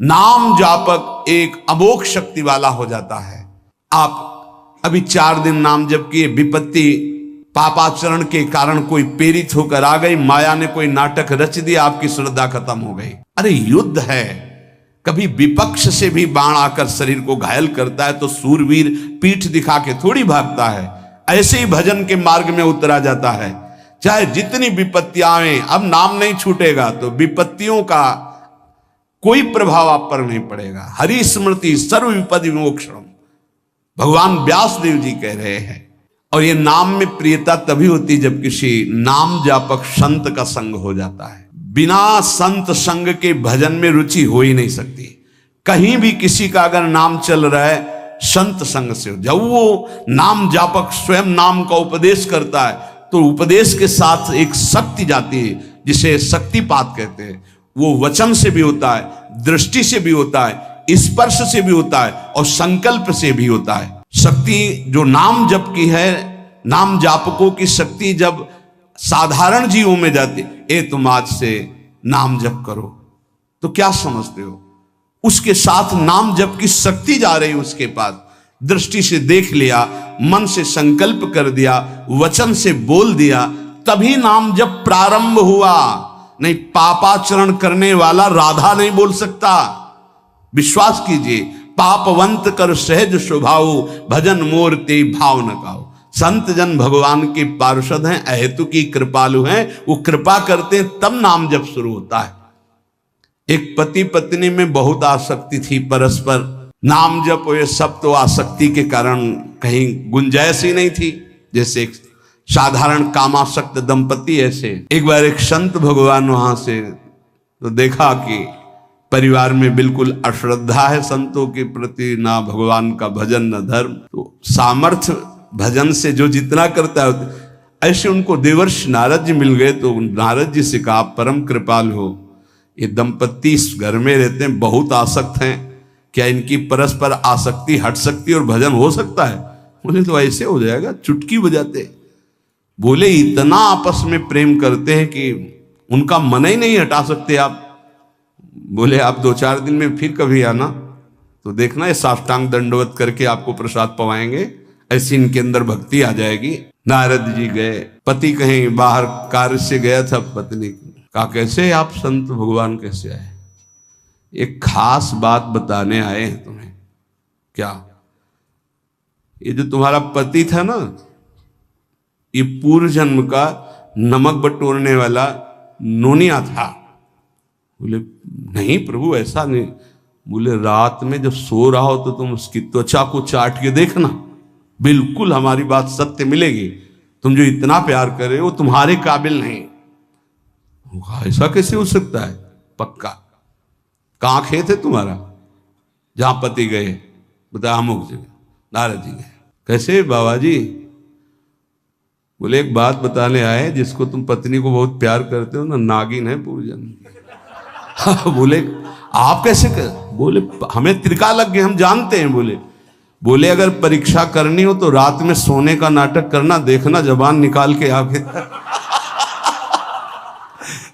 नाम जापक एक अमोघ शक्ति वाला हो जाता है। आप अभी 4 दिन नाम जप किए, विपत्ति पापाचरण के कारण कोई प्रेरित होकर आ गई, माया ने कोई नाटक रच दिया, आपकी श्रद्धा खत्म हो गई। अरे युद्ध है, कभी विपक्ष से भी बाण आकर शरीर को घायल करता है तो सूरवीर पीठ दिखा के थोड़ी भागता है। ऐसे ही भजन के मार्ग में उतरा जाता है, चाहे जितनी विपत्तियां आए, अब नाम नहीं छूटेगा तो विपत्तियों का कोई प्रभाव आप पर नहीं पड़ेगा। हरि स्मृति सर्व विपद विमोक्षणम, भगवान व्यास देव जी कह रहे हैं। और ये नाम में प्रियता तभी होती जब किसी नाम जापक संत का संग हो जाता है। बिना संत संग के भजन में रुचि हो ही नहीं सकती। कहीं भी किसी का अगर नाम चल रहा है, संत संग से हो। जब वो नाम जापक स्वयं नाम का उपदेश करता है तो उपदेश के साथ एक शक्ति जाती है जिसे शक्तिपात कहते हैं। वो वचन से भी होता है, दृष्टि से भी होता है, स्पर्श से भी होता है और संकल्प से भी होता है। शक्ति जो नाम जप की है, नाम जापकों की शक्ति जब साधारण जीवों में जाती, ए तुम आज से नाम जप करो, तो क्या समझते हो? उसके साथ नाम जप की शक्ति जा रही उसके पास। दृष्टि से देख लिया, मन से संकल्प कर दिया, वचन से बोल दिया, तभी नाम जप प्रारंभ हुआ। नहीं, पापाचरण करने वाला राधा नहीं बोल सकता। विश्वास कीजिए, पापवंत कर सहज स्वभाव, भजन मोर ते भाव न गाओ। संत जन भगवान के पार्षद हैं, अहेतु की कृपालु हैं, वो कृपा करते हैं तब नाम जप शुरू होता है। एक पति पत्नी में बहुत आसक्ति थी परस्पर, नाम जप ये सब तो आसक्ति के कारण कहीं गुंजाइश ही नहीं थी। जैसे एक साधारण कामासक्त दंपति, ऐसे एक बार एक संत भगवान वहां से तो देखा कि परिवार में बिल्कुल अश्रद्धा है संतों के प्रति, ना भगवान का भजन न धर्म। तो सामर्थ्य भजन से जो जितना करता है, ऐसे उनको देवर्षि नारद जी मिल गए। तो नारद जी से कहा, परम कृपाल हो, ये दंपति इस घर में रहते हैं, बहुत आसक्त हैं, क्या इनकी परस्पर आसक्ति हट सकती है और भजन हो सकता है? बोले तो ऐसे हो जाएगा, चुटकी बजाते। बोले इतना आपस में प्रेम करते हैं कि उनका मन ही नहीं हटा सकते आप। बोले आप 2-4 दिन में फिर कभी आना तो देखना, ये साष्टांग दंडवत करके आपको प्रसाद पवाएंगे, ऐसी इनके अंदर भक्ति आ जाएगी। नारद जी गए, पति कहीं बाहर कार्य से गया था, पत्नी कहा कैसे आप संत भगवान कैसे आए? एक खास बात बताने आए हैं तुम्हें। क्या? ये जो तुम्हारा पति था ना, ये पूर्व जन्म का नमक बटोरने वाला नोनिया था। बोले नहीं प्रभु, ऐसा नहीं। बोले रात में जब सो रहा हो तो तुम उसकी त्वचा को चाट के देखना, बिल्कुल हमारी बात सत्य मिलेगी। तुम जो इतना प्यार कर रहे हो तुम्हारे काबिल नहीं। ऐसा कैसे हो सकता है? पक्का। कहाँ खेत है तुम्हारा जहां पति गए? बता, अमुक जगह। नारद जी गए। कैसे बाबा जी? बोले एक बात बताने आए, जिसको तुम पत्नी को बहुत प्यार करते हो ना, नागिन है पूजन। बोले आप कैसे कर? बोले हमें त्रिका लग गए, हम जानते हैं। बोले अगर परीक्षा करनी हो तो रात में सोने का नाटक करना, देखना जबान निकाल के आगे।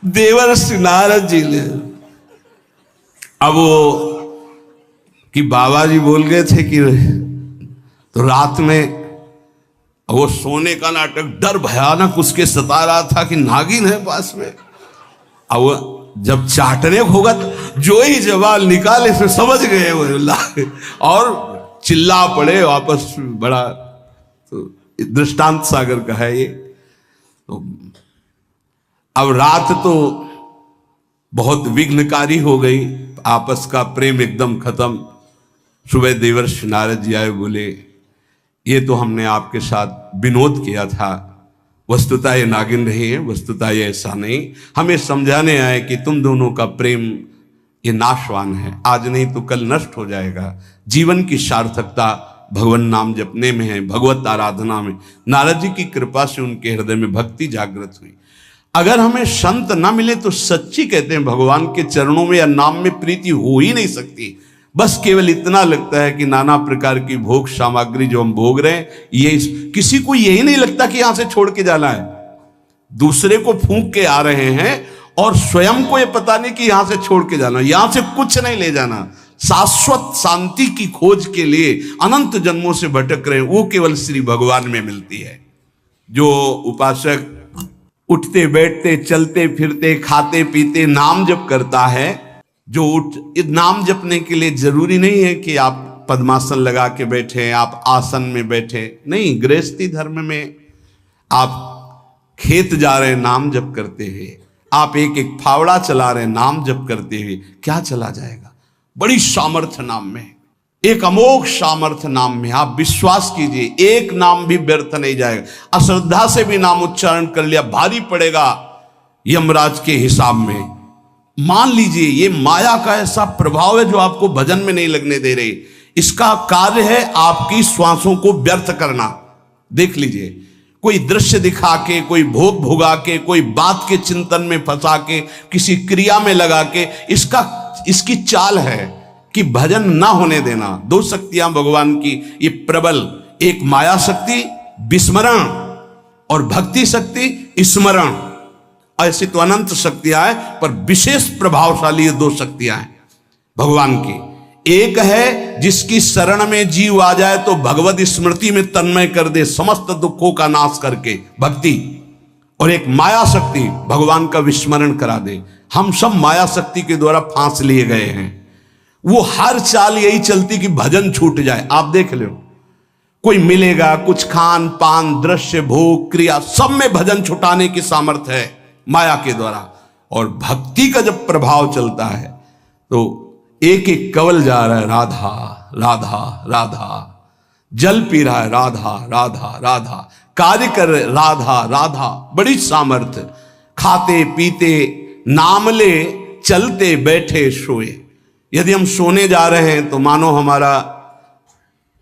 देवर्षि नारद जी ने, अब वो कि बाबा जी बोल गए थे कि तो रात में वो सोने का नाटक, डर भयानक उसके सता रहा था कि नागिन है पास में। अब वो जब चाटने होगा तो जो ही जवाल निकाले फिर समझ गए वो, और चिल्ला पड़े वापस। बड़ा तो दृष्टांत सागर का है ये। तो अब रात तो बहुत विघ्नकारी हो गई, आपस का प्रेम एकदम खत्म। सुबह देवर्षि नारद जी आए, बोले ये तो हमने आपके साथ विनोद किया था, वस्तुतः ये नागिन नहीं है, वस्तुतः ये ऐसा नहीं। हमें समझाने आए कि तुम दोनों का प्रेम ये नाशवान है, आज नहीं तो कल नष्ट हो जाएगा। जीवन की सार्थकता भगवान नाम जपने में है, भगवत आराधना में। नारद जी की कृपा से उनके हृदय में भक्ति जागृत हुई। अगर हमें संत ना मिले तो सच्ची कहते हैं भगवान के चरणों में या नाम में प्रीति हो ही नहीं सकती। बस केवल इतना लगता है कि नाना प्रकार की भोग सामग्री जो हम भोग रहे हैं, ये किसी को यही नहीं लगता कि यहां से छोड़ के जाना है। दूसरे को फूंक के आ रहे हैं और स्वयं को ये पता नहीं कि यहां से छोड़ के जाना, यहां से कुछ नहीं ले जाना। शाश्वत शांति की खोज के लिए अनंत जन्मों से भटक रहे हैं, वो केवल श्री भगवान में मिलती है। जो उपासक उठते बैठते चलते फिरते खाते पीते नाम जप करता है, जो नाम जपने के लिए जरूरी नहीं है कि आप पद्मासन लगा के बैठे, आप आसन में बैठे, नहीं, गृहस्थी धर्म में आप खेत जा रहे हैं नाम जप करते हुए, आप एक एक फावड़ा चला रहे हैं नाम जप करते हुए, क्या चला जाएगा? बड़ी सामर्थ्य नाम में, एक अमोघ सामर्थ्य नाम में। आप विश्वास कीजिए, एक नाम भी व्यर्थ नहीं जाएगा। अश्रद्धा से भी नाम उच्चारण कर लिया, भारी पड़ेगा यमराज के हिसाब में। मान लीजिए ये माया का ऐसा प्रभाव है जो आपको भजन में नहीं लगने दे रही। इसका कार्य है आपकी श्वासों को व्यर्थ करना। देख लीजिए, कोई दृश्य दिखा के, कोई भोग भोगा के, कोई बात के चिंतन में फंसा के, किसी क्रिया में लगा के, इसकी चाल है कि भजन ना होने देना। दो शक्तियां भगवान की ये प्रबल, एक माया शक्ति विस्मरण और भक्ति शक्ति स्मरण। ऐसी तो अनंत शक्तियां हैं, पर विशेष प्रभावशाली ये दो शक्तियां हैं भगवान की। एक है जिसकी शरण में जीव आ जाए तो भगवत स्मृति में तन्मय कर दे, समस्त दुखों का नाश करके, भक्ति। और एक माया शक्ति भगवान का विस्मरण करा दे। हम सब माया शक्ति के द्वारा फांस लिए गए हैं। वो हर चाल यही चलती कि भजन छूट जाए। आप देख लो, कोई मिलेगा, कुछ खान पान दृश्य भोग क्रिया सब में भजन छुटाने की सामर्थ्य है माया के द्वारा। और भक्ति का जब प्रभाव चलता है तो एक एक कवल जा रहा है राधा राधा राधा, जल पी रहा है राधा राधा राधा, कार्य कर रहे राधा राधा, बड़ी सामर्थ्य। खाते पीते नाम ले, चलते बैठे सोए। यदि हम सोने जा रहे हैं तो मानो हमारा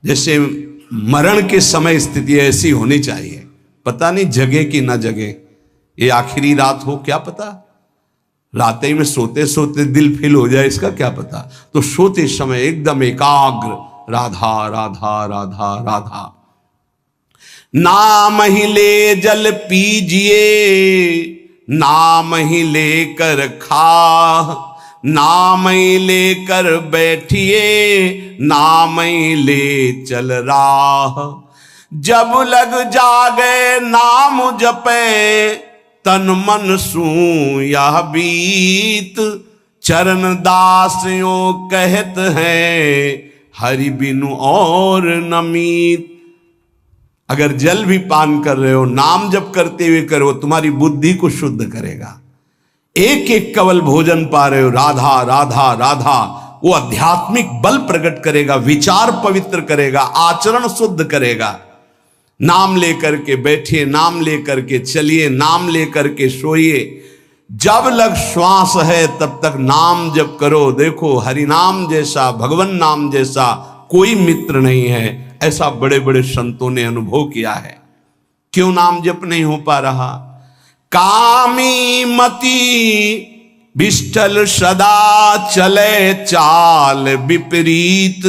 जैसे मरण के समय स्थिति ऐसी होनी चाहिए। पता नहीं जगे कि ना जगे, ये आखिरी रात हो, क्या पता। रात ही में सोते सोते दिल फिल हो जाए, इसका क्या पता। तो सोते समय एकदम एकाग्र, राधा राधा राधा राधा। नाम ही ले जल पीजिए, नाम ही लेकर खा, नाम ही लेकर बैठिए, नाम ही ले चल राह। जब लग जागे नाम जपे, तन मन सू यह बीत। चरण दास यो कहत है, हरि बिनु और नमीत। अगर जल भी पान कर रहे हो, नाम जप करते हुए करो, तुम्हारी बुद्धि को शुद्ध करेगा। एक एक कवल भोजन पा रहे हो, राधा राधा राधा, वो आध्यात्मिक बल प्रकट करेगा, विचार पवित्र करेगा, आचरण शुद्ध करेगा। नाम लेकर के बैठिए, नाम लेकर के चलिए, नाम लेकर के सोइए। जब लग श्वास है तब तक नाम जप करो। देखो, हरि नाम जैसा, भगवान नाम जैसा कोई मित्र नहीं है, ऐसा बड़े बड़े संतों ने अनुभव किया है। क्यों नाम जप नहीं हो पा रहा? कामी मति विष्ठल सदा चले चाल विपरीत।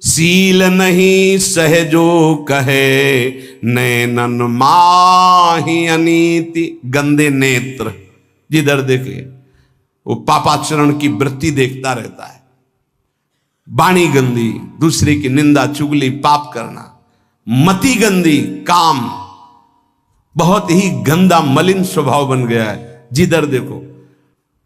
सील नहीं सहजो कहे, नैनन माही अनीति। गंदे नेत्र, जिधर देखे वो पापाचरण की वृत्ति देखता रहता है। वाणी गंदी, दूसरे की निंदा चुगली पाप करना। मति गंदी, काम बहुत ही गंदा मलिन स्वभाव बन गया है। जिधर देखो,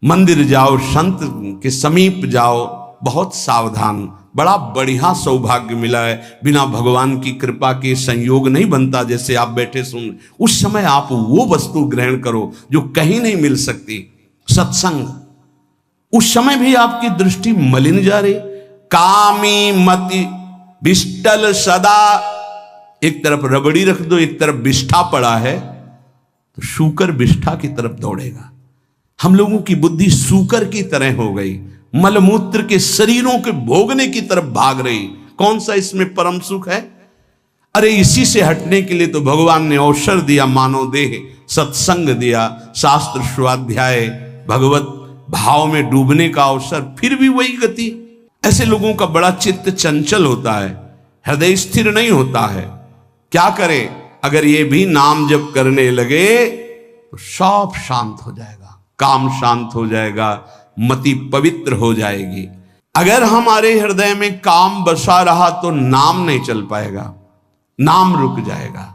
मंदिर जाओ, संत के समीप जाओ, बहुत सावधान। बड़ा बढ़िया सौभाग्य मिला है, बिना भगवान की कृपा के संयोग नहीं बनता। जैसे आप बैठे सुन, उस समय आप वो वस्तु ग्रहण करो जो कहीं नहीं मिल सकती, सत्संग। उस समय भी आपकी दृष्टि मलिन जा रही। कामी मति विष्टल सदा, एक तरफ रबड़ी रख दो, एक तरफ बिष्ठा पड़ा है, तो सूकर बिष्ठा की तरफ दौड़ेगा। हम लोगों की बुद्धि सूकर की तरह हो गई, मलमूत्र के शरीरों के भोगने की तरफ भाग रही। कौन सा इसमें परम सुख है? अरे इसी से हटने के लिए तो भगवान ने अवसर दिया, मानव देह, सत्संग दिया, शास्त्र स्वाध्याय, भगवत भाव में डूबने का अवसर। फिर भी वही गति। ऐसे लोगों का बड़ा चित्त चंचल होता है, हृदय स्थिर नहीं होता है। क्या करें? अगर ये भी नाम जप करने लगे तो सब शांत हो जाएगा, काम शांत हो जाएगा, मति पवित्र हो जाएगी। अगर हमारे हृदय में काम बसा रहा तो नाम नहीं चल पाएगा, नाम रुक जाएगा।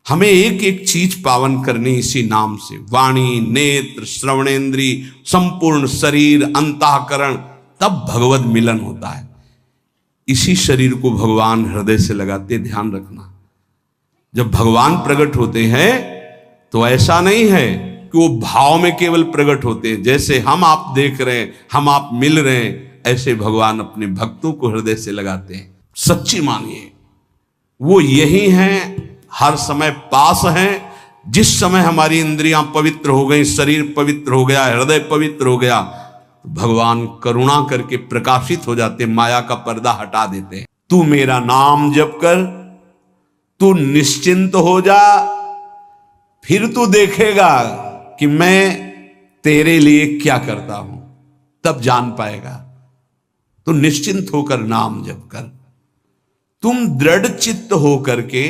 हमें एक एक चीज पावन करनी इसी नाम से, वाणी, नेत्र, श्रवणेन्द्री, संपूर्ण शरीर, अंतःकरण, तब भगवत मिलन होता है। इसी शरीर को भगवान हृदय से लगाते, ध्यान रखना। जब भगवान प्रकट होते हैं तो ऐसा नहीं है कि वो भाव में केवल प्रकट होते हैं, जैसे हम आप देख रहे हैं, हम आप मिल रहे हैं, ऐसे भगवान अपने भक्तों को हृदय से लगाते हैं। सच्ची मानिए, वो यही हैं, हर समय पास हैं। जिस समय हमारी इंद्रियां पवित्र हो गई, शरीर पवित्र हो गया, हृदय पवित्र हो गया, तो भगवान करुणा करके प्रकाशित हो जाते, माया का पर्दा हटा देते हैं। तू मेरा नाम जप कर, तू निश्चिंत हो जा, फिर तू देखेगा कि मैं तेरे लिए क्या करता हूं, तब जान पाएगा। तू निश्चिंत होकर नाम जप कर, तुम दृढ़ चित्त होकर के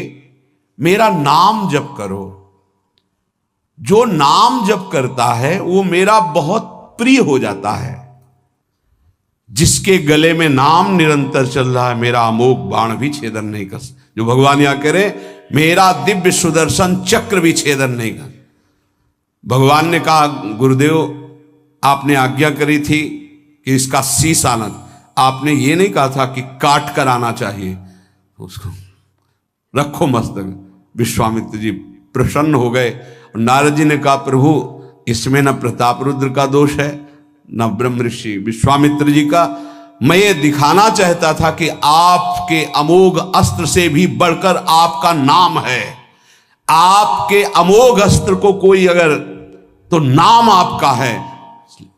मेरा नाम जप करो। जो नाम जप करता है वो मेरा बहुत प्रिय हो जाता है। जिसके गले में नाम निरंतर चल रहा है, मेरा अमोघ बाण भी छेदन नहीं कर, जो भगवान यहां करे, मेरा दिव्य सुदर्शन चक्र भी छेदन नहीं कर। भगवान ने कहा, गुरुदेव आपने आज्ञा करी थी कि इसका शीश आना, आपने ये नहीं कहा था कि काट कर आना चाहिए, उसको रखो मस्तक। विश्वामित्र जी प्रसन्न हो गए। नारद जी ने कहा, प्रभु इसमें न प्रताप रुद्र का दोष है न ब्रह्म ऋषि विश्वामित्र जी का, मैं ये दिखाना चाहता था कि आपके अमोघ अस्त्र से भी बढ़कर आपका नाम है। आपके अमोघ अस्त्र को कोई अगर, तो नाम आपका है।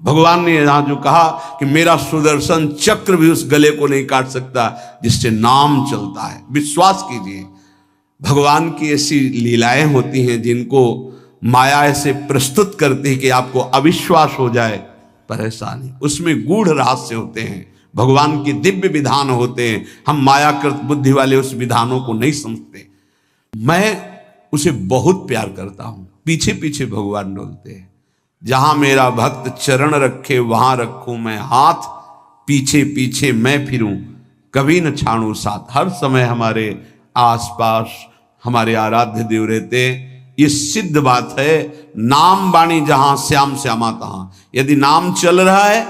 भगवान ने यहां जो कहा कि मेरा सुदर्शन चक्र भी उस गले को नहीं काट सकता जिससे नाम चलता है। विश्वास कीजिए, भगवान की ऐसी लीलाएं होती हैं जिनको माया ऐसे प्रस्तुत करती है कि आपको अविश्वास हो जाए, पर ऐसा नहीं। उसमें गूढ़ रहस्य होते हैं, भगवान के दिव्य विधान होते हैं। हम मायाकृत बुद्धि वाले उस विधानों को नहीं समझते। मैं उसे बहुत प्यार करता हूं, पीछे पीछे भगवान डोलते हैं। जहां मेरा भक्त चरण रखे वहां रखूं मैं हाथ, पीछे पीछे मैं फिरूं कभी न छाड़ू साथ। हर समय हमारे आसपास हमारे आराध्य देव रहते। ये सिद्ध बात है, नाम वाणी जहां श्याम श्यामा तहां। यदि नाम चल रहा है,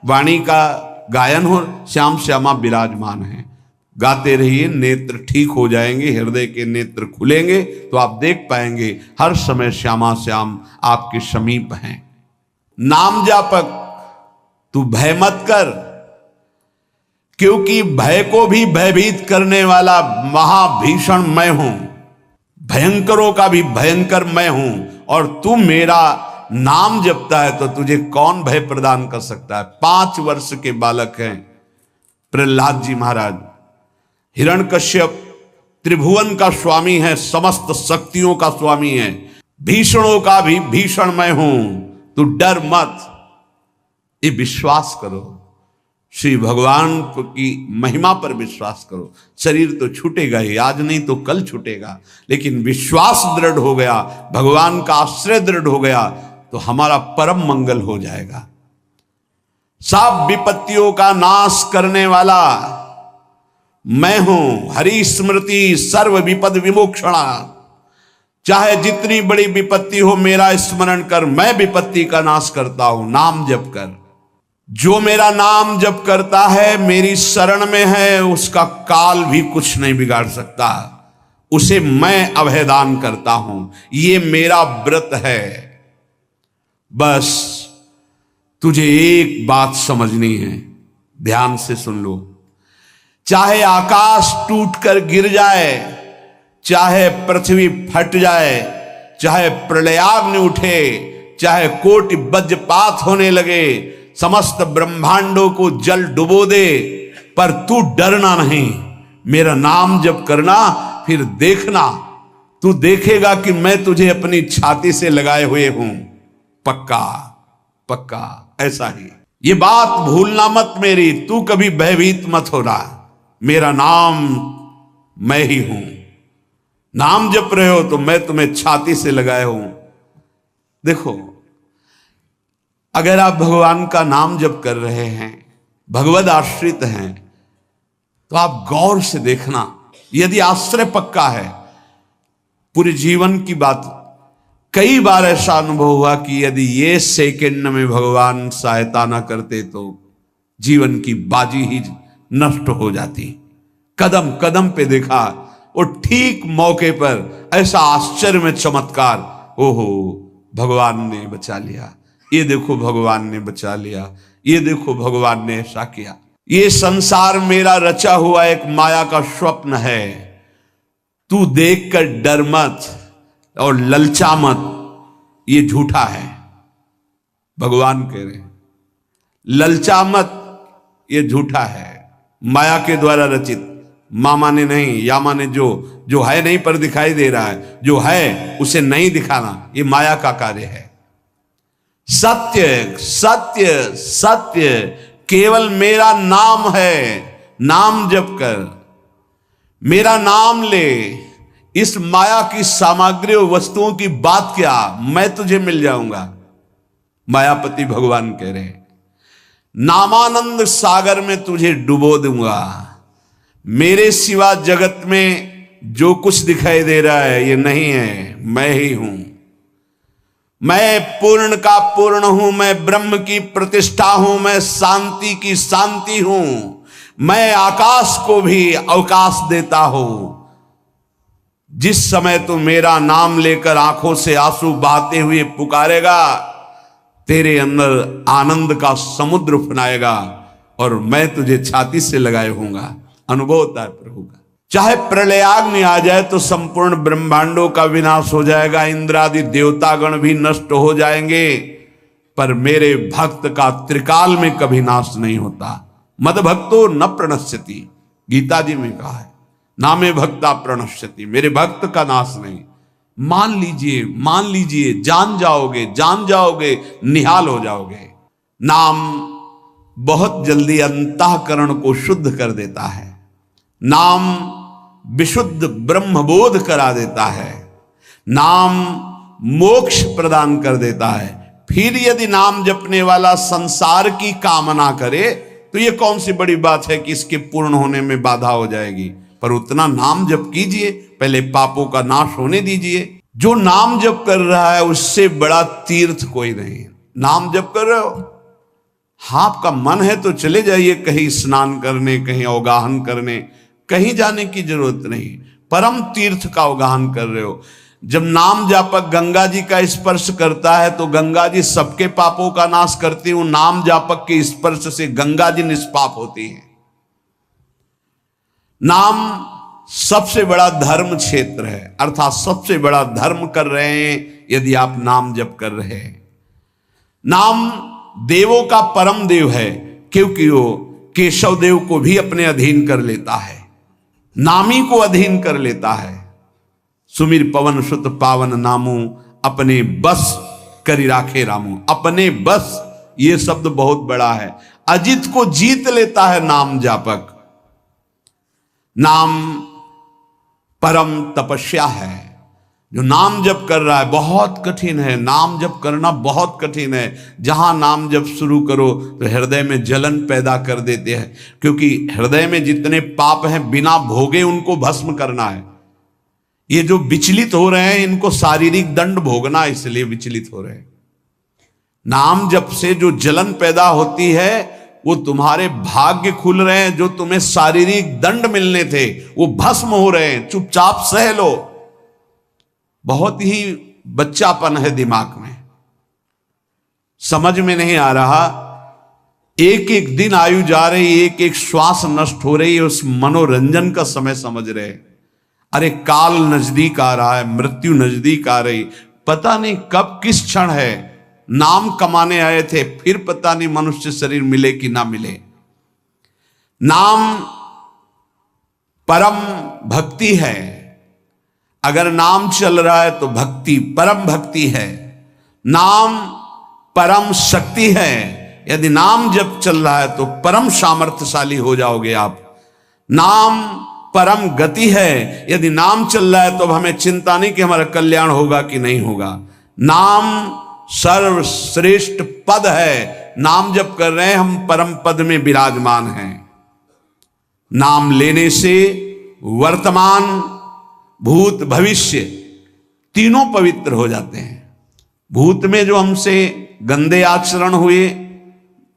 वाणी का गायन हो, श्याम श्यामा विराजमान है। गाते रहिए, नेत्र ठीक हो जाएंगे, हृदय के नेत्र खुलेंगे तो आप देख पाएंगे हर समय श्यामा श्याम आपके समीप हैं। नाम जापक तू भय मत कर, क्योंकि भय को भी भयभीत करने वाला महाभीषण मैं हूं, भयंकरों का भी भयंकर मैं हूं। और तू मेरा नाम जपता है तो तुझे कौन भय प्रदान कर सकता है। 5 वर्ष के बालक हैं प्रहलाद जी महाराज। हिरण्यकश्यप त्रिभुवन का स्वामी है, समस्त शक्तियों का स्वामी है, भीषणों का भी भीषण मैं हूं, तू डर मत। ये विश्वास करो, श्री भगवान की महिमा पर विश्वास करो। शरीर तो छूटेगा ही, आज नहीं तो कल छूटेगा, लेकिन विश्वास दृढ़ हो गया, भगवान का आश्रय दृढ़ हो गया तो हमारा परम मंगल हो जाएगा। सब विपत्तियों का नाश करने वाला मैं हूं, हरि स्मृति सर्व विपद विमोक्षणा। चाहे जितनी बड़ी विपत्ति हो, मेरा स्मरण कर, मैं विपत्ति का नाश करता हूं। नाम जप कर, जो मेरा नाम जप करता है, मेरी शरण में है, उसका काल भी कुछ नहीं बिगाड़ सकता। उसे मैं अभयदान करता हूं, ये मेरा व्रत है। बस तुझे एक बात समझनी है, ध्यान से सुन लो। चाहे आकाश टूटकर गिर जाए, चाहे पृथ्वी फट जाए, चाहे प्रलयाग्नि उठे, चाहे कोटि वज्रपात होने लगे, समस्त ब्रह्मांडों को जल डुबो दे, पर तू डरना नहीं। मेरा नाम जप करना, फिर देखना, तू देखेगा कि मैं तुझे अपनी छाती से लगाए हुए हूं। पक्का पक्का ऐसा ही। ये बात भूलना मत मेरी, तू कभी भयभीत मत हो रहा। मेरा नाम मैं ही हूं। नाम जप रहे हो तो मैं तुम्हें छाती से लगाए हूं। देखो, अगर आप भगवान का नाम जप कर रहे हैं, भगवद आश्रित हैं, तो आप गौर से देखना, यदि आश्रय पक्का है, पूरे जीवन की बात, कई बार ऐसा अनुभव हुआ कि यदि ये सेकंड में भगवान सहायता ना करते तो जीवन की बाजी ही नष्ट हो जाती। कदम कदम पे देखा, और ठीक मौके पर ऐसा आश्चर्य में चमत्कार, ओहो भगवान ने बचा लिया, ये देखो भगवान ने बचा लिया, ये देखो भगवान ने ऐसा किया। ये संसार मेरा रचा हुआ एक माया का स्वप्न है, तू देखकर डर मत और ललचा मत, ये झूठा है। भगवान कह रहे हैं ललचा मत, ये झूठा है, माया के द्वारा रचित। मामा ने नहीं, यामा ने जो है नहीं पर दिखाई दे रहा है, जो है उसे नहीं दिखाना, ये माया का कार्य है। सत्य सत्य सत्य केवल मेरा नाम है, नाम जप कर, मेरा नाम ले, इस माया की सामग्री और वस्तुओं की बात क्या, मैं तुझे मिल जाऊंगा। मायापति भगवान कह रहे हैं नामानंद सागर में तुझे डुबो दूंगा, मेरे सिवा जगत में जो कुछ दिखाई दे रहा है ये नहीं है, मैं ही हूं। मैं पूर्ण का पूर्ण हूं, मैं ब्रह्म की प्रतिष्ठा हूं, मैं शांति की शांति हूं, मैं आकाश को भी अवकाश देता हूं। जिस समय तू मेरा नाम लेकर आंखों से आंसू बहाते हुए पुकारेगा, तेरे अंदर आनंद का समुद्र फनाएगा और मैं तुझे छाती से लगाए होऊंगा। अनुभव होता है प्रभु का। चाहे प्रलयाग्नि आ जाए तो संपूर्ण ब्रह्मांडों का विनाश हो जाएगा, इंद्रादि देवतागण भी नष्ट हो जाएंगे, पर मेरे भक्त का त्रिकाल में कभी नाश नहीं होता। मद भक्तो न प्रणश्यति, गीता जी में कहा है, नामे भक्ता प्रणश्यति, मेरे भक्त का नाश नहीं। मान लीजिए, मान लीजिए, जान जाओगे, जान जाओगे, निहाल हो जाओगे। नाम बहुत जल्दी अंतःकरण को शुद्ध कर देता है, नाम विशुद्ध ब्रह्मबोध करा देता है, नाम मोक्ष प्रदान कर देता है। फिर यदि नाम जपने वाला संसार की कामना करे तो ये कौन सी बड़ी बात है कि इसके पूर्ण होने में बाधा हो जाएगी। पर उतना नाम जप कीजिए, पहले पापों का नाश होने दीजिए। जो नाम जप कर रहा है उससे बड़ा तीर्थ कोई नहीं। नाम जप कर रहे हो, हाँ आपका मन है तो चले जाइए कहीं स्नान करने, कहीं अवगाहन करने, कहीं जाने की जरूरत नहीं। परम तीर्थ का अवगाहन कर रहे हो। जब नाम जापक गंगा जी का स्पर्श करता है तो गंगा जी सबके पापों का नाश करती हूं, नाम जापक के स्पर्श से गंगा जी निष्पाप होती है। नाम सबसे बड़ा धर्म क्षेत्र है, अर्थात सबसे बड़ा धर्म कर रहे हैं यदि आप नाम जप कर रहे हैं। नाम देवों का परम देव है, क्योंकि वो केशव देव को भी अपने अधीन कर लेता है, नामी को अधीन कर लेता है। सुमिर पवन सुत पावन नामू, अपने बस करी राखे रामू। अपने बस, ये शब्द बहुत बड़ा है। अजित को जीत लेता है नाम जापक। नाम परम तपस्या है। जो नाम जप कर रहा है बहुत कठिन है, नाम जप करना बहुत कठिन है। जहां नाम जप शुरू करो तो हृदय में जलन पैदा कर देते हैं, क्योंकि हृदय में जितने पाप हैं बिना भोगे उनको भस्म करना है। ये जो विचलित हो रहे हैं इनको शारीरिक दंड भोगना, इसलिए विचलित हो रहे हैं। नाम जप से जो जलन पैदा होती है वो तुम्हारे भाग्य खुल रहे हैं, जो तुम्हें शारीरिक दंड मिलने थे वो भस्म हो रहे हैं। चुपचाप सह लो। बहुत ही बच्चापन है दिमाग में, समझ में नहीं आ रहा। एक एक दिन आयु जा रही, एक एक श्वास नष्ट हो रही है, उस मनोरंजन का समय समझ रहे। अरे काल नजदीक आ रहा है, मृत्यु नजदीक आ रही, पता नहीं कब किस क्षण है। नाम कमाने आए थे, फिर पता नहीं मनुष्य शरीर मिले कि ना मिले। नाम परम भक्ति है। अगर नाम चल रहा है तो भक्ति परम भक्ति है। नाम परम शक्ति है। यदि नाम जब चल रहा है तो परम सामर्थ्यशाली हो जाओगे आप। नाम परम गति है। यदि नाम चल रहा है तो हमें चिंता नहीं कि हमारा कल्याण होगा कि नहीं होगा। नाम सर्वश्रेष्ठ पद है। नाम जप कर रहे हैं हम, परम पद में विराजमान हैं। नाम लेने से वर्तमान, भूत, भविष्य तीनों पवित्र हो जाते हैं। भूत में जो हमसे गंदे आचरण हुए,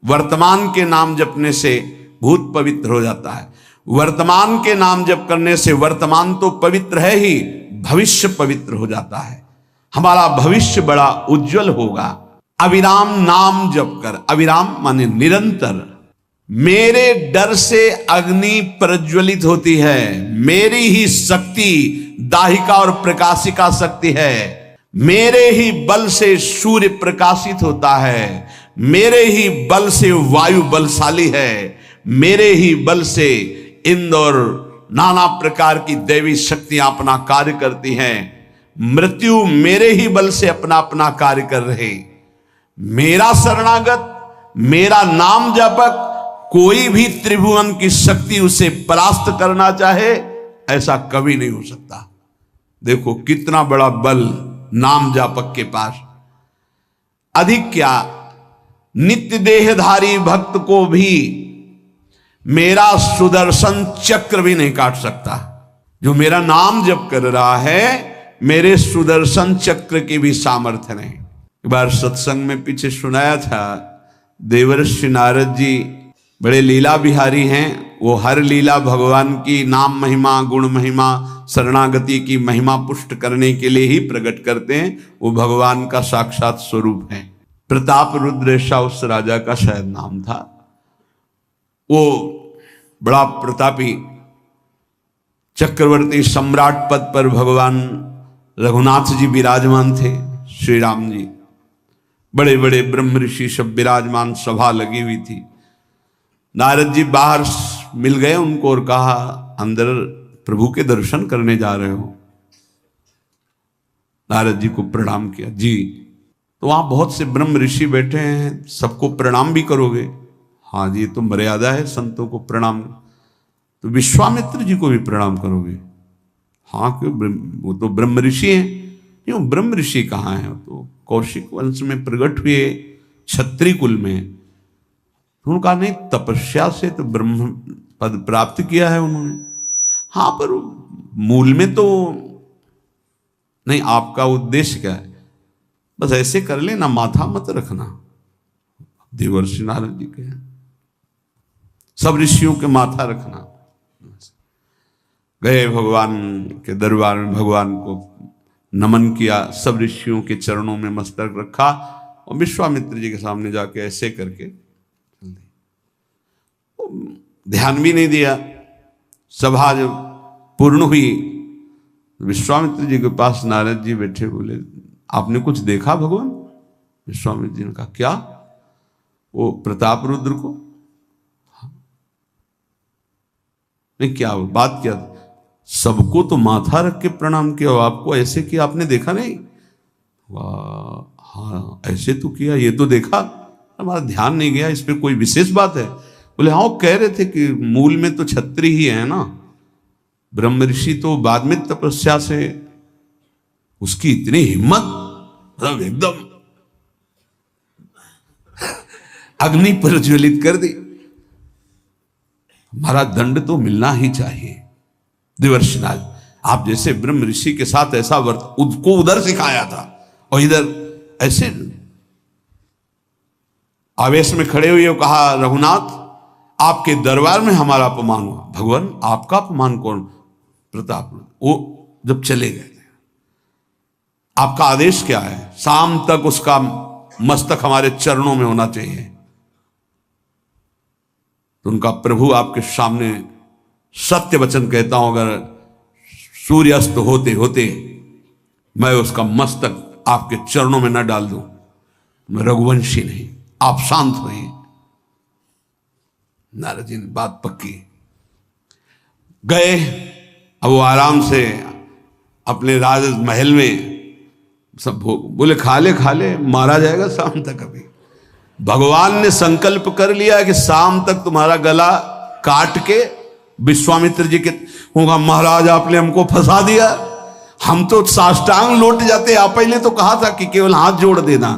वर्तमान के नाम जपने से भूत पवित्र हो जाता है। वर्तमान के नाम जप करने से वर्तमान तो पवित्र है ही, भविष्य पवित्र हो जाता है। हमारा भविष्य बड़ा उज्जवल होगा। अविराम नाम जप कर, अविराम माने निरंतर। मेरे डर से अग्नि प्रज्वलित होती है, मेरी ही शक्ति दाहिका और प्रकाशिका शक्ति है। मेरे ही बल से सूर्य प्रकाशित होता है, मेरे ही बल से वायु बलशाली है, मेरे ही बल से इंद्र और नाना प्रकार की दैवी शक्तियां अपना कार्य करती हैं। मृत्यु मेरे ही बल से अपना अपना कार्य कर रहे। मेरा शरणागत, मेरा नाम जापक, कोई भी त्रिभुवन की शक्ति उसे परास्त करना चाहे ऐसा कभी नहीं हो सकता। देखो कितना बड़ा बल नाम जापक के पास। अधिक क्या, नित्य देहधारी भक्त को भी मेरा सुदर्शन चक्र भी नहीं काट सकता। जो मेरा नाम जप कर रहा है, मेरे सुदर्शन चक्र की भी सामर्थ्य नहीं। एक बार सत्संग में पीछे सुनाया था, देवर्षि नारद जी बड़े लीला बिहारी हैं। वो हर लीला भगवान की नाम महिमा, गुण महिमा, शरणागति की महिमा पुष्ट करने के लिए ही प्रकट करते हैं। वो भगवान का साक्षात स्वरूप है। प्रताप रुद्र ऐसा उस राजा का शायद नाम था। वो बड़ा प्रतापी चक्रवर्ती सम्राट पद पर भगवान रघुनाथ जी विराजमान थे। श्री राम जी, बड़े बड़े ब्रह्म ऋषि सब विराजमान, सभा लगी हुई थी। नारद जी बाहर मिल गए उनको और कहा, अंदर प्रभु के दर्शन करने जा रहे हो? नारद जी को प्रणाम किया। जी, तो वहां बहुत से ब्रह्म ऋषि बैठे हैं, सबको प्रणाम भी करोगे? हाँ जी, तो मर्यादा है संतों को प्रणाम। तो विश्वामित्र जी को भी प्रणाम करोगे? हाँ, क्यों, वो तो ब्रह्म ऋषि हैं। क्यों, ब्रह्म ऋषि कहाँ हैं? तो कौशिक वंश में प्रकट हुए, क्षत्रिय कुल में। उन्होंने कहा नहीं, तपस्या से तो ब्रह्म पद प्राप्त किया है उन्होंने। हाँ, पर मूल में तो नहीं। आपका उद्देश्य क्या है? बस ऐसे कर लेना, माथा मत रखना। देवर्षि नारद जी के सब ऋषियों के माथा रखना। गए भगवान के दरबार में, भगवान को नमन किया, सब ऋषियों के चरणों में मस्तक रखा और विश्वामित्र जी के सामने जाके ऐसे करके ध्यान भी नहीं दिया। सभा जब पूर्ण हुई, विश्वामित्र जी के पास नारद जी बैठे, बोले आपने कुछ देखा भगवान? विश्वामित्र जी ने कहा क्या? वो प्रताप रुद्र को? नहीं, क्या बात क्या? सबको तो माथा रख के प्रणाम किया, आपको ऐसे किया, आपने देखा नहीं? वाह, हाँ ऐसे तो किया, ये तो देखा, हमारा ध्यान नहीं गया, इस पे कोई विशेष बात है? बोले हाँ, वो कह रहे थे कि मूल में तो क्षत्रिय ही है ना, ब्रह्म ऋषि तो बाद में तपस्या से, उसकी इतनी हिम्मत, मतलब एकदम अग्नि प्रज्वलित कर दी। हमारा दंड तो मिलना ही चाहिए। देवर्षिनाथ, आप जैसे ब्रह्म ऋषि के साथ ऐसा वर्त उसको उधर सिखाया था और इधर ऐसे आवेश में खड़े हुए कहा, रघुनाथ आपके दरबार में हमारा अपमान हुआ। भगवान आपका अपमान कौन? प्रताप। वो जब चले गए, आपका आदेश क्या है? शाम तक उसका मस्तक हमारे चरणों में होना चाहिए। तो उनका प्रभु आपके सामने सत्य वचन कहता हूं, अगर सूर्यास्त होते होते मैं उसका मस्तक आपके चरणों में न डाल दूं, मैं रघुवंशी नहीं। आप शांत होइए। नारद जी ने बात पक्की। गए, अब वो आराम से अपने राज महल में सब बोले खा ले, मारा जाएगा शाम तक। अभी भगवान ने संकल्प कर लिया कि शाम तक तुम्हारा गला काट के विश्वामित्र जी के होगा, महाराज आपने हमको फंसा दिया, हम तो साष्टांग लौट जाते। आप पहले तो कहा था कि केवल हाथ जोड़ देना,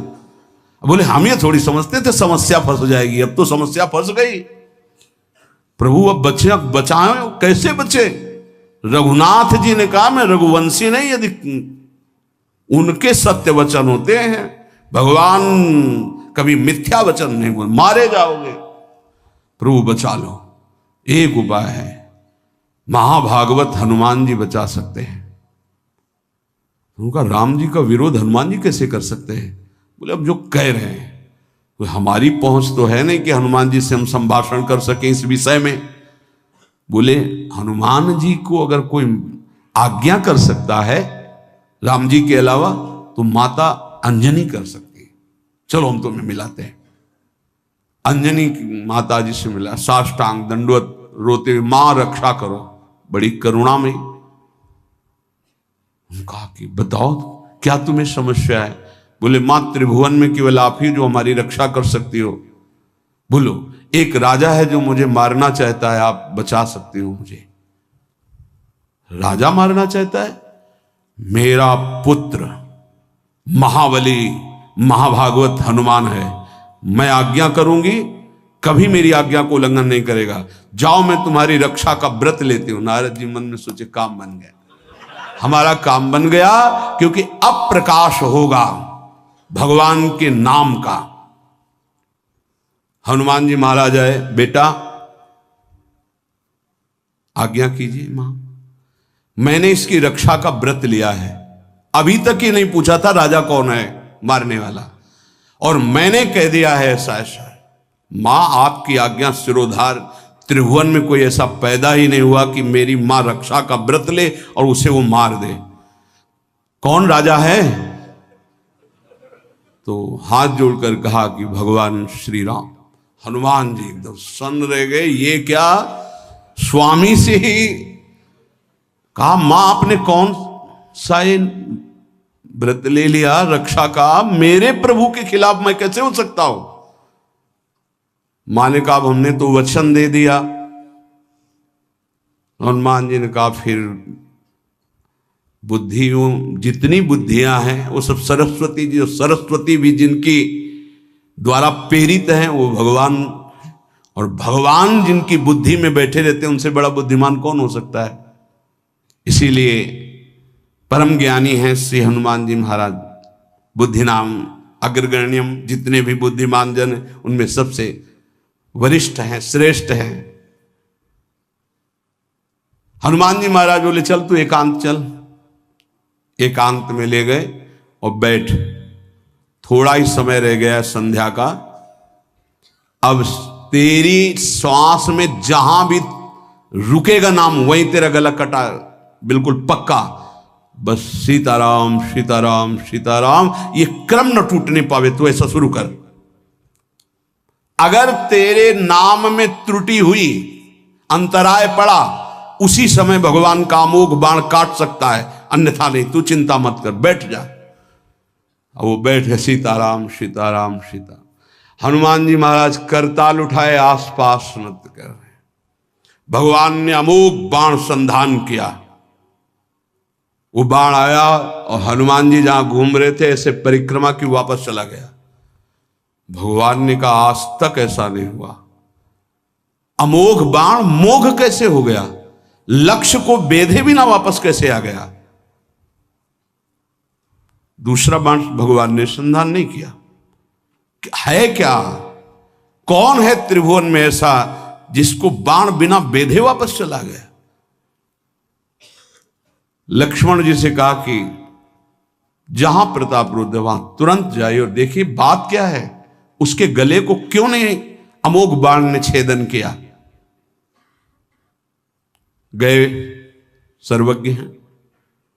बोले हम ये थोड़ी समझते थे समस्या फंस जाएगी, अब तो समस्या फंस गई। प्रभु अब बचे, बचाए कैसे बचे? रघुनाथ जी ने कहा मैं रघुवंशी नहीं, यदि उनके सत्य वचन होते हैं, भगवान कभी मिथ्या वचन नहीं बोल, मारे जाओगे, प्रभु बचा लो। एक उपाय है, महाभागवत हनुमान जी बचा सकते हैं। उनका राम जी का विरोध हनुमान जी कैसे कर सकते हैं? बोले अब जो कह रहे हैं, तो हमारी पहुंच तो है नहीं कि हनुमान जी से हम संभाषण कर सकें इस विषय में। बोले हनुमान जी को अगर कोई आज्ञा कर सकता है राम जी के अलावा, तो माता अंजनी कर सकती है। चलो हम तुम्हें मिलाते हैं। अंजनी माता जी से मिला, साष्टांग दंडवत रोते हुए, मां रक्षा करो, बड़ी करुणा में। कहा कि बताओ क्या तुम्हें समस्या है? बोले मां त्रिभुवन में केवल आप ही जो हमारी रक्षा कर सकती हो। बोलो एक राजा है जो मुझे मारना चाहता है, आप बचा सकती हो मुझे? राजा मारना चाहता है? मेरा पुत्र महाबली महाभागवत हनुमान है, मैं आज्ञा करूंगी, कभी मेरी आज्ञा को उल्लंघन नहीं करेगा। जाओ मैं तुम्हारी रक्षा का व्रत लेती हूं। नारद जी मन में सोचे काम बन गया, हमारा काम बन गया, क्योंकि अब प्रकाश होगा भगवान के नाम का। हनुमान जी महाराज आए, बेटा आज्ञा कीजिए मां, मैंने इसकी रक्षा का व्रत लिया है। अभी तक ही नहीं पूछा था राजा कौन है मारने वाला, और मैंने कह दिया है ऐसा ऐसा। मां आपकी आज्ञा सिरोधार, त्रिभुवन में कोई ऐसा पैदा ही नहीं हुआ कि मेरी मां रक्षा का व्रत ले और उसे वो मार दे। कौन राजा है? तो हाथ जोड़कर कहा कि भगवान श्री राम। हनुमान जी एकदम सन्न रह गए, ये क्या? स्वामी से ही कहा मां आपने कौन सा व्रत ले लिया रक्षा का? मेरे प्रभु के खिलाफ मैं कैसे हो सकता हूं? मां ने कहा हमने तो वचन दे दिया। हनुमान जी ने कहा फिर बुद्धियों जितनी बुद्धियां हैं वो सब सरस्वती जी, सरस्वती भी जिनकी द्वारा प्रेरित हैं वो भगवान, और भगवान जिनकी बुद्धि में बैठे रहते हैं उनसे बड़ा बुद्धिमान कौन हो सकता है? इसीलिए परम ज्ञानी हैं श्री हनुमान जी महाराज। बुद्धि नाम अग्रगण्यम, जितने भी बुद्धिमान जन उनमें सबसे वरिष्ठ हैं, श्रेष्ठ हैं। हनुमान जी महाराज बोले चल तू एकांत चल। एकांत में ले गए और बैठ, थोड़ा ही समय रह गया संध्या का। अब तेरी श्वास में जहां भी रुकेगा नाम, वहीं तेरा गला कटा, बिल्कुल पक्का। बस सीताराम सीताराम सीताराम, ये क्रम न टूटने पावे, तो ऐसा शुरू कर। अगर तेरे नाम में त्रुटि हुई, अंतराय पड़ा, उसी समय भगवान का अमोघ बाण काट सकता है, अन्यथा नहीं। तू चिंता मत कर, बैठ जा। वो बैठ गए, सीताराम सीताराम सीता। हनुमान जी महाराज करताल उठाए, आसपास नृत्य कर रहे। भगवान ने अमोघ बाण संधान किया। वो बाण आया और हनुमान जी जहां घूम रहे थे ऐसे परिक्रमा की, वापस चला गया। भगवान ने कहा आज तक ऐसा नहीं हुआ। अमोघ बाण मोघ कैसे हो गया? लक्ष्य को बेधे बिना वापस कैसे आ गया? दूसरा बाण भगवान ने संधान नहीं किया। है क्या? कौन है त्रिभुवन में ऐसा जिसको बाण बिना बेधे वापस चला गया? लक्ष्मण जी से कहा कि जहां प्रताप रुद्र वहां तुरंत जाइए और देखिए बात क्या है, उसके गले को क्यों नहीं अमोघ बाण ने छेदन किया। गए, सर्वज्ञ हैं।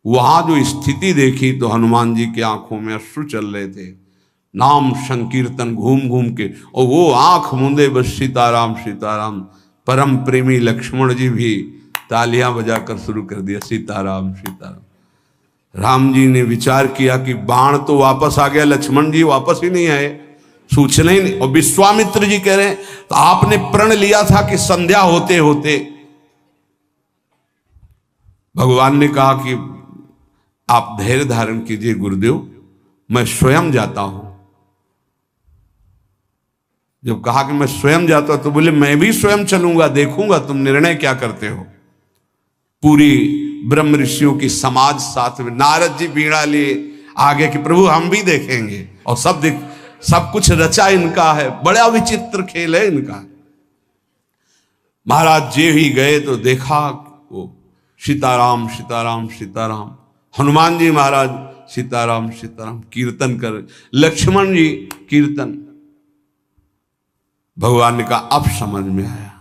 वहां जो स्थिति देखी तो हनुमान जी की आंखों में अश्रु चल रहे थे। नाम संकीर्तन घूम घूम के, और वो आंख मूंदे बस सीताराम सीताराम। परम प्रेमी लक्ष्मण जी भी तालियां बजाकर शुरू कर दिया, सीताराम सीताराम। राम जी ने विचार किया कि बाण तो वापस आ गया, लक्ष्मण जी वापस ही नहीं आए, सूचना ही नहीं। और विश्वामित्र जी कह रहे हैं तो आपने प्रण लिया था कि संध्या होते होते। भगवान ने कहा कि आप धैर्य धारण कीजिए गुरुदेव, मैं स्वयं जाता हूं। जब कहा कि मैं स्वयं जाता तो बोले मैं भी स्वयं चलूंगा, देखूंगा तुम निर्णय क्या करते हो। पूरी ब्रह्म ऋषियों की समाज साथ में, नारद जी बीड़ा लिए आगे कि प्रभु हम भी देखेंगे, और सब कुछ रचा इनका है, बड़ा विचित्र खेल है इनका। महाराज जी ही गए तो देखा वो सीताराम सीताराम सीताराम, हनुमान जी महाराज सीताराम सीताराम कीर्तन कर, लक्ष्मण जी कीर्तन। भगवान ने कहा अब समझ में आया,